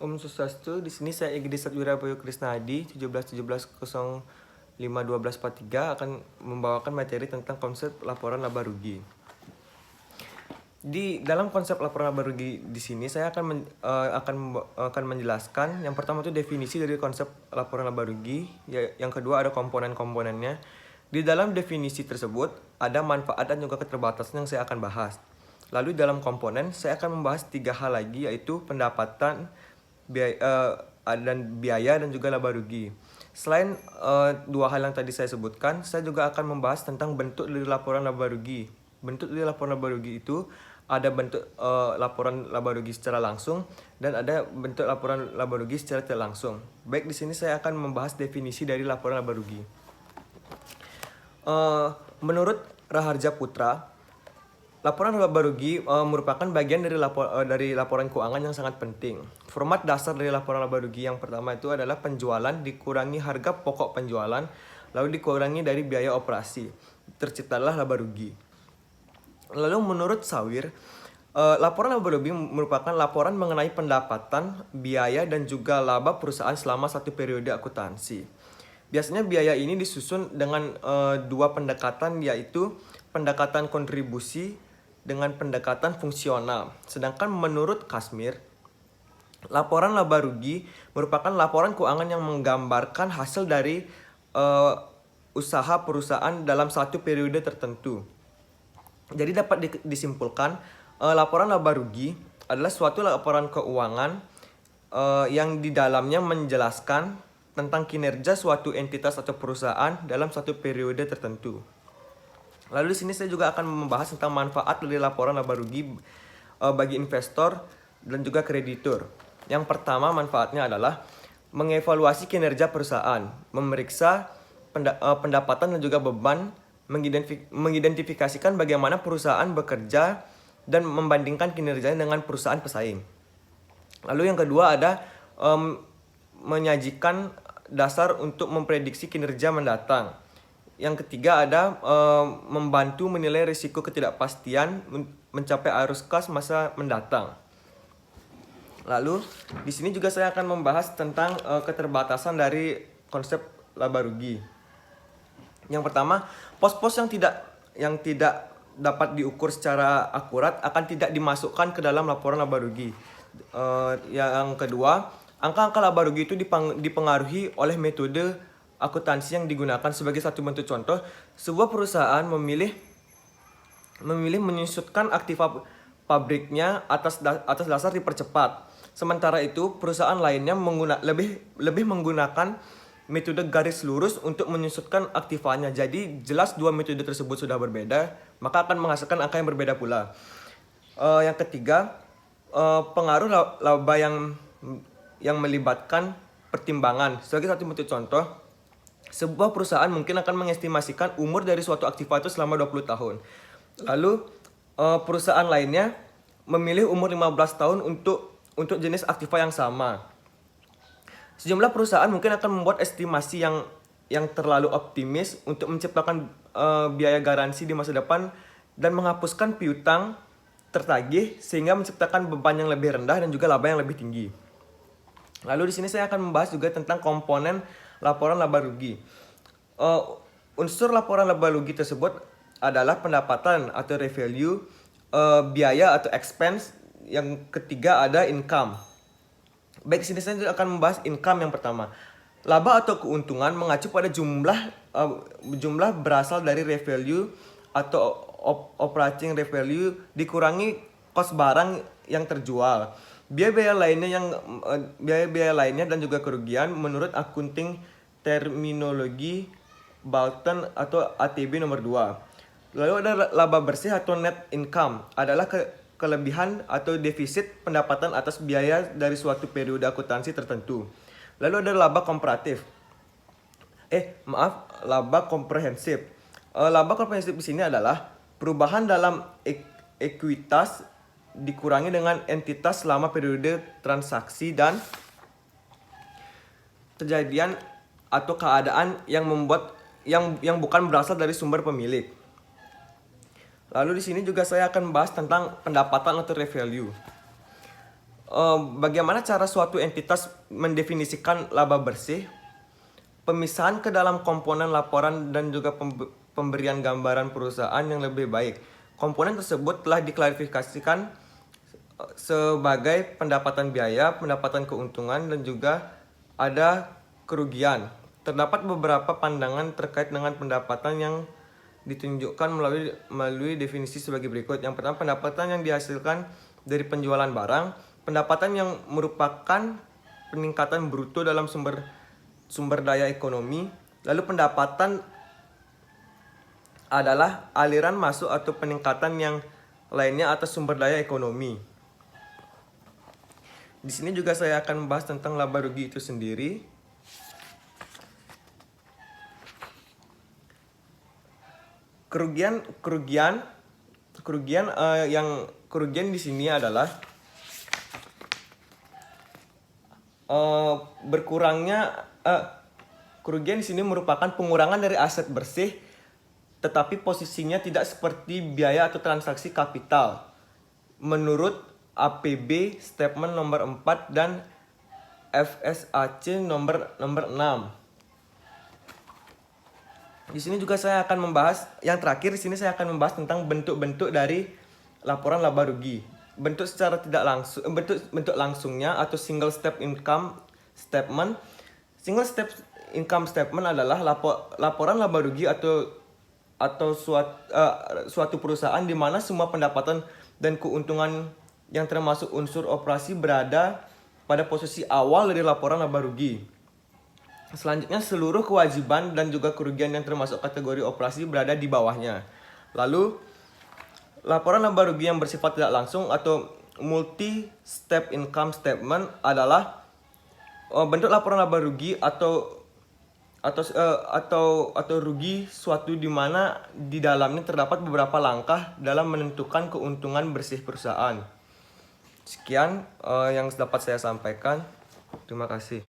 Om Swastiastu, di sini saya Igede Satwira Bayu Krisnadi, 17/17/05/1243 akan membawakan materi tentang konsep laporan laba rugi. Di dalam konsep laporan laba rugi di sini saya akan menjelaskan yang pertama itu definisi dari konsep laporan laba rugi, yang kedua ada komponen-komponennya. Di dalam definisi tersebut ada manfaat dan juga keterbatasan yang saya akan bahas. Lalu dalam komponen saya akan membahas 3 hal lagi, yaitu pendapatan, biaya dan juga laba rugi. Selain 2 hal yang tadi saya sebutkan, saya juga akan membahas tentang bentuk dari laporan laba rugi. Bentuk dari laporan laba rugi itu ada bentuk laporan laba rugi secara langsung dan ada bentuk laporan laba rugi secara tidak langsung. Baik, di sini saya akan membahas definisi dari laporan laba rugi. Menurut Raharja Putra, laporan laba rugi merupakan bagian dari laporan keuangan yang sangat penting. Format dasar dari laporan laba rugi yang pertama itu adalah penjualan dikurangi harga pokok penjualan, lalu dikurangi dari biaya operasi. Terciptalah laba rugi. Lalu menurut Sawir, laporan laba rugi merupakan laporan mengenai pendapatan, biaya, dan juga laba perusahaan selama satu periode akuntansi. Biasanya biaya ini disusun dengan 2 pendekatan, yaitu pendekatan kontribusi dengan pendekatan fungsional. Sedangkan menurut Kasmir, laporan laba rugi merupakan laporan keuangan yang menggambarkan hasil dari usaha perusahaan dalam satu periode tertentu. Jadi dapat disimpulkan, laporan laba rugi adalah suatu laporan keuangan yang di dalamnya menjelaskan tentang kinerja suatu entitas atau perusahaan dalam satu periode tertentu. Lalu di sini saya juga akan membahas tentang manfaat dari laporan laba rugi bagi investor dan juga kreditur. Yang pertama, manfaatnya adalah mengevaluasi kinerja perusahaan, memeriksa pendapatan dan juga beban, mengidentifikasikan bagaimana perusahaan bekerja dan membandingkan kinerjanya dengan perusahaan pesaing. Lalu yang kedua ada menyajikan dasar untuk memprediksi kinerja mendatang. Yang ketiga ada membantu menilai risiko ketidakpastian mencapai arus kas masa mendatang. Lalu di sini juga saya akan membahas tentang keterbatasan dari konsep laba rugi. Yang pertama, pos-pos yang tidak dapat diukur secara akurat akan tidak dimasukkan ke dalam laporan laba rugi. Yang kedua, angka-angka laba rugi itu dipengaruhi oleh metode akuntansi yang digunakan. Sebagai satu bentuk contoh, sebuah perusahaan memilih menyusutkan aktiva pabriknya atas dasar dipercepat. Sementara itu, perusahaan lainnya lebih menggunakan metode garis lurus untuk menyusutkan aktivanya. Jadi jelas 2 metode tersebut sudah berbeda, maka akan menghasilkan angka yang berbeda pula. Yang ketiga, pengaruh laba yang melibatkan pertimbangan. Sebagai satu bentuk contoh, sebuah perusahaan mungkin akan mengestimasikan umur dari suatu aktiva itu selama 20 tahun. Lalu perusahaan lainnya memilih umur 15 tahun untuk jenis aktiva yang sama. Sejumlah perusahaan mungkin akan membuat estimasi yang terlalu optimis untuk menciptakan biaya garansi di masa depan dan menghapuskan piutang tertagih sehingga menciptakan beban yang lebih rendah dan juga laba yang lebih tinggi. Lalu di sini saya akan membahas juga tentang komponen laporan laba rugi. Unsur laporan laba rugi tersebut adalah pendapatan atau revenue, biaya atau expense, yang ketiga ada income. Baik, sini saya akan membahas income yang pertama. Laba atau keuntungan mengacu pada jumlah berasal dari revenue atau operating revenue dikurangi kos barang yang terjual. Biaya-biaya lainnya dan juga kerugian menurut akunting terminologi Bolton atau ATB nomor 2. Lalu ada laba bersih atau net income, adalah kelebihan atau defisit pendapatan atas biaya dari suatu periode akuntansi tertentu. Lalu ada laba komparatif. Laba komprehensif. Laba komprehensif di sini adalah perubahan dalam ekuitas dikurangi dengan entitas selama periode transaksi dan kejadian atau keadaan yang bukan berasal dari sumber pemilik. Lalu di sini juga saya akan membahas tentang pendapatan atau revalue. Bagaimana cara suatu entitas mendefinisikan laba bersih? Pemisahan ke dalam komponen laporan dan juga pemberian gambaran perusahaan yang lebih baik. Komponen tersebut telah diklarifikasikan sebagai pendapatan biaya, pendapatan keuntungan, dan juga ada kerugian. Terdapat beberapa pandangan terkait dengan pendapatan yang ditunjukkan melalui definisi sebagai berikut. Yang pertama, pendapatan yang dihasilkan dari penjualan barang, pendapatan yang merupakan peningkatan bruto dalam sumber daya ekonomi. Lalu pendapatan adalah aliran masuk atau peningkatan yang lainnya atas sumber daya ekonomi. Di sini juga saya akan membahas tentang laba rugi itu sendiri. Kerugian di sini adalah kerugian di sini merupakan pengurangan dari aset bersih, tetapi posisinya tidak seperti biaya atau transaksi kapital menurut APB Statement nomor 4 dan FSAC nomor 6. Di sini juga saya akan membahas yang terakhir. Di sini saya akan membahas tentang bentuk-bentuk dari laporan laba rugi. Bentuk secara tidak langsung, bentuk langsungnya atau single step income statement. Single step income statement adalah laporan laba rugi atau suatu perusahaan di mana semua pendapatan dan keuntungan yang termasuk unsur operasi berada pada posisi awal dari laporan laba rugi. Selanjutnya, seluruh kewajiban dan juga kerugian yang termasuk kategori operasi berada di bawahnya. Lalu, laporan laba rugi yang bersifat tidak langsung atau multi-step income statement adalah bentuk laporan laba rugi atau rugi suatu di mana di dalamnya terdapat beberapa langkah dalam menentukan keuntungan bersih perusahaan. Sekian yang dapat saya sampaikan. Terima kasih.